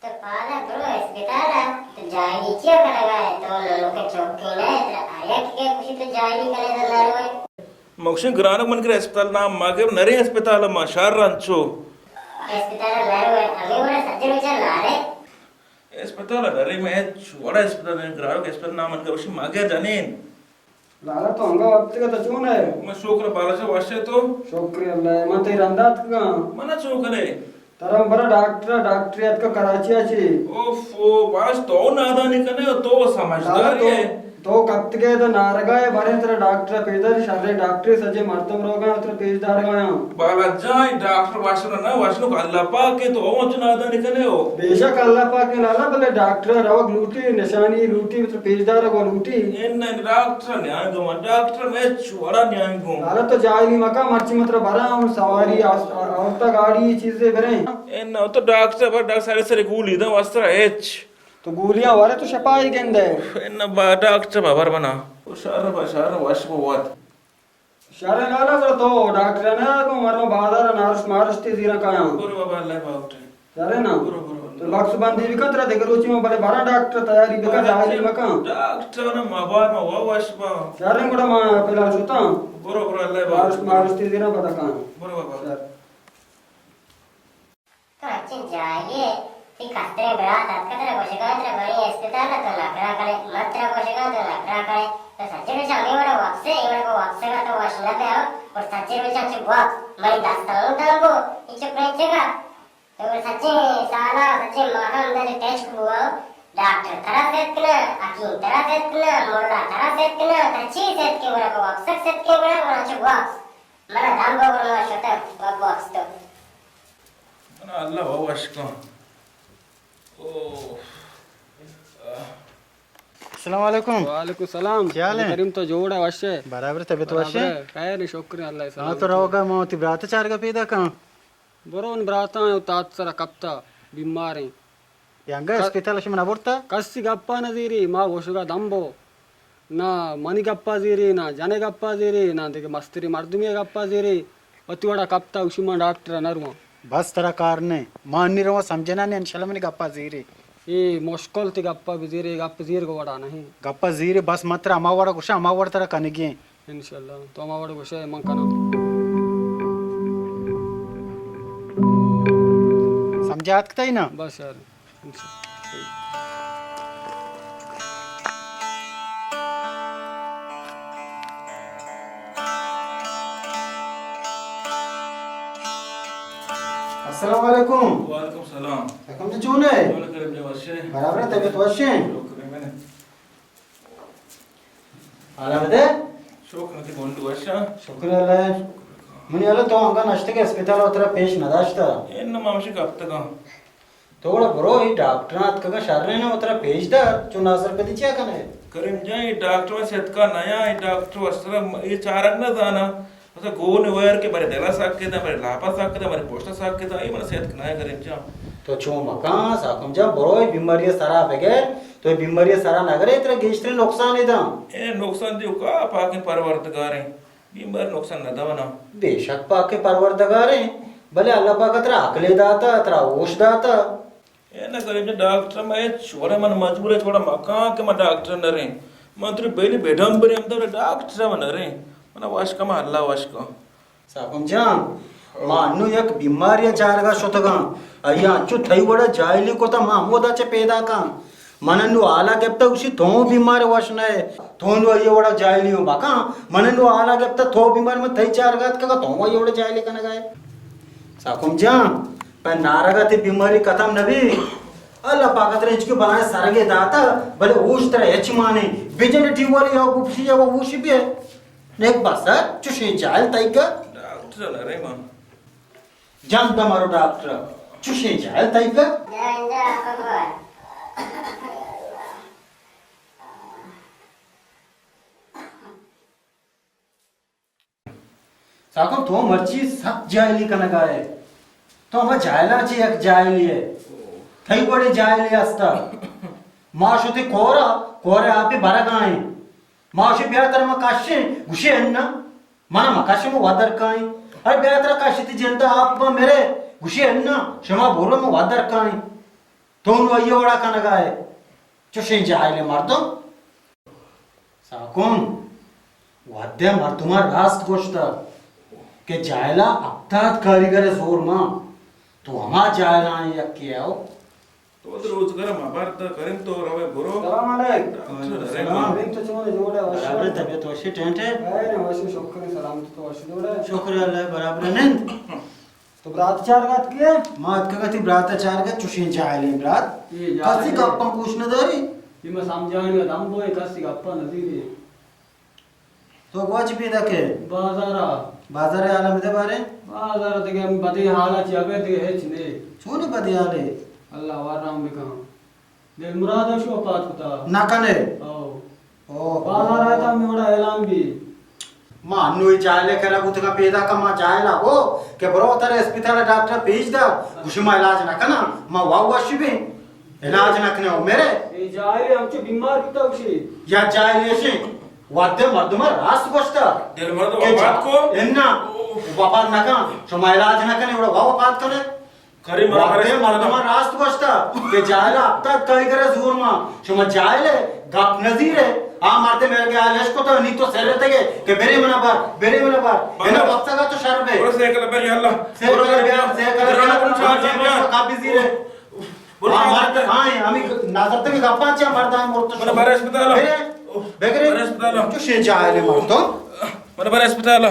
तो पाला ब्रो अस्पताला तो जायली क्या करेगा है तो लोग के चौकी ना आया कि कुछ तो जायली करे तो लारो मगशी ग्रानक मनकर अस्पताल ना मागे नरे अस्पताल मा शार रांचो अस्पताला लारो है हमें वाला सज्जन विचार ला रे अस्पताल नरे में छोड़ा अस्पताल ग्रानक अस्पताल ना मनकर वशी मागे जानेन लाला तो हंगा वक्त का तो चून है मैं शोकर बालाचा वाशे तो शुक्रिया अल्लाह मैं तेरी अंदाज का मना चोकले तरह बड़ा डॉक्टरियत का कराची आची ओफो बास तो नादानी कने तो समझदार तो है तो कब तक तो नारगाय बारे तेरा डॉक्टर पेदर शारे डॉक्टर सजे मर्तम रोगा उतर पेजदार गया बालाजाई डॉक्टर वाशना ना वाशनो अल्लाह पाक के तो ओच नादानी कने हो बेशक अल्लाह पाक ने लाला भले डॉक्टर रवक लूटी निशानी लूटी उतर पेजदार को लूटी इन डॉक्टर न्याय गो डॉक्टर में छोड़ा न्याय गो लाला तो जायली मका मर्ची मत्र भरा हम सवारी औरता गाड़ी चीजें भरे इन तो डॉक्टर सारे सारे गोली दा वस्त्र एच तो गोलियां वाले तो छपाई गेंदे इन डॉक्टर बाबर बना शार वाश बहुत शारे लाला तो डॉक्टर ने को मरो बाजार नारस मारस्ती जीरा काया गुरु बाबा अल्लाह बाउट शारे ना तो लक्ष्य बंदी भी कतरा देकर रोची में बड़े बारह डॉक्टर तैयारी बेका जायली मका डॉक्टर ने मबार में वो वाश बा शारे गुड़ा मा पहला सुता गुरु अल्लाह नारस बाउट मारस्ती जीरा पता का गुरु बाबा तो अच्छी जाइए ती कतरे बरात कतरे कोशिका तेरे बड़ी अस्पताल तो लकड़ा करे मात्रा कोशिका तो लकड़ा करे तो सच्चे में हमें वाला वापसे ये वाला वापसे का तो वाशना पे आओ और सच्चे में अच्छे बहुत बड़ी दास्तान डालबो इचे प्रेचेगा तो सच्चे साला सच्चे महान दले टेस्ट हुआ डॉक्टर तरह से इतना हकीम तरह से इतना मोल्ला तरह से इतना तची से के वाला को वापस से के वाला और अच्छे वापस मना दाम को वाला शोता वापस तो अल्लाह वो वाश का अस्सलाम वालेकुम वालेकुम सलाम क्या हाल है? करीम तो जोड़ा वशे बराबर तबीयत वशे काय रे शुक्रिया अल्लाह हाँ तो रहोगा मोती ब्रात चार का पीदा कहाँ बरोन ब्राता तात सरा कप्ता बीमार है यांगा हॉस्पिटल से मना बोलता कस्सी गप्पा नजीरी माँ वोशुगा दम्बो ना मनी गप्पा जीरी ना जाने गप्पा जीरी ना देखे मस्तरी मर्दुमी गप्पा जीरी अतिवड़ा कप्ता उसी में डॉक्टर नरुआ बस तरह कार ने मानी रहो समझना नहीं इंशाल्लाह मैंने गप्पा जीरे ये मुश्किल थी गप्पा भी जीरे गप्पा जीर को वड़ा नहीं गप्पा जीरे बस मत अमावड़ा कुछ अमावड़ तरह कने गे इंशाल्लाह तो हमारे को शे मंकना समझात कतई ना बस यार इंशाल्लाह अस्सलाम वालेकुम वालेकुम सलाम कम से चून है बोल करे अपने वाशे बराबर तबीयत वशे शुक्र मैंने आला बदे शोक नती गोंडू वाशा शुक्रिया अल्लाह मनी आला तो अंगा नष्ट के अस्पताल उतरा पेश नदाश्ता इन मामशी कब तक थोड़ा बरो ही डॉक्टर नाथ का शर्रे ना उतरा पेश दर चुनासर पे दिया कने करीम जाए डॉक्टर सेत का नया डॉक्टर वस्त्र ये चारक ना जाना मतलब गोन वेयर के बारे देला साक के दा बारे लापा साक के दा बारे पोस्टा साक के दा ये मन सेत नया करीम जा तो छो मका साकम जा बरो बीमारी सारा बगैर तो बीमारी सारा नगरे इतरा गेस्ट्री नुकसान है दा ए नुकसान दियो का पाके परवरदगार है बीमार नुकसान न दवना बेशक पाके परवरदगार है भले अल्लाह पाक तरा अकले दाता तरा होश दाता ए ना करीम जा डॉक्टर में छोरे मन मजबूर है थोड़ा मका के मैं डॉक्टर न रे मंत्री बेली बेडम बरे हम तो डॉक्टर मन रे मना वाश का अल्लाह वाश का साकम जा मानु एक बीमारी चारगा शोतगा अय्या चु थई वडा जायली को ता मामोदाचे पैदा का मननु आला गेप्ता उसी तो बीमार वशना है थोंदो ये वडा जायली हो बाका मननु आला गेप्ता थो बीमार में थई चारगात का तो ये वडा जायली कना गाय साकम जा पर नारगा ते बीमारी कथम नबी अल्लाह पाक रे इसके बनाए सरगे दाता भले ऊश तरह एच माने बिजन टीवरी हो गुप्सी वो ऊश भी है नेक बस चुशी जायल तईका डॉक्टर न रे मां जान दा मारो डॉक्टर चुशी जायल तईका जा अकबर साकम तो मर्जी सब जायली कना गाय तो हम जायला ची एक जायली है थई बड़ी जायली असता माशुती कोरा कोरे आपी बरगाय माशु बेहतर म काशे गुशे अन्ना मना मकाशे म वादर काय अरे बेहतर काशी ती जनता आप मेरे गुशे अन्ना क्षमा बोलो म वादर काय तो वही वड़ा का नगाए चुशे जायले मार दो साकुन वाद्य मर्दुमार रास्त गोष्ट के जायला अपतात कारीगर जोर मा तो हमा जायला यक्की आओ तो रोजगार माबार तर करेन तो रवे गुरु सलाम अलैक अरे सलाम बिन तो चोने जोड़े बराबर तबीयत वशी टेंट है अरे वैसे शुक्र सलाम तो वैसे जोड़े शुक्र अल्लाह बराबर नंद तो रात चार गात के मात का गति ब्रात चार का चुशे जायले ब्रात ये जा कसी का अपन पूछने दरी ये मैं समझाने दम बोए कसी गप्पा नजीरे तो वाज भी दके बाजारा बाजार आलम दे बारे बाजारा ते बदी हालत याबे ते हेच ने छोने बदियाले अल्लाह वाराम बिकम दिल मुराद शो पात कुता नाकने ओ बाजार आता में बड़ा ऐलान भी मानु जायले करा बुत का पेदा का मा जायला हो के बरो तारे अस्पताल डॉक्टर भेज दा गुशमा इलाज ना कना मा वावा शिबे इलाज ना कने मेरे ये जाए हमचे बीमार किता उसी या जायले शे वाद्य मर्दमा रास गोष्ट दिल मर्द बात को एन्ना बाबा ना का शमा इलाज ना कने बड़ा वावा बात करे खरी वाद्य मर्दमा रास गोष्ट के जायला अब तक कई करे जोर मा शमा जायले गप नजीर है आ मारते मेरे के आलेश को तो नहीं तो सेरे तगे के बेरे मना बार एना वक्त का तो शर्बे और से कल बेर यल्ला से काफी जीरे मारते हां আমি नजर থেকে গাপাচ্ছি মারদা মরতো মানে বারে হাসপাতাল বেগরে বারে হাসপাতাল তো সে যাইলে মারতো মানে বারে হাসপাতাল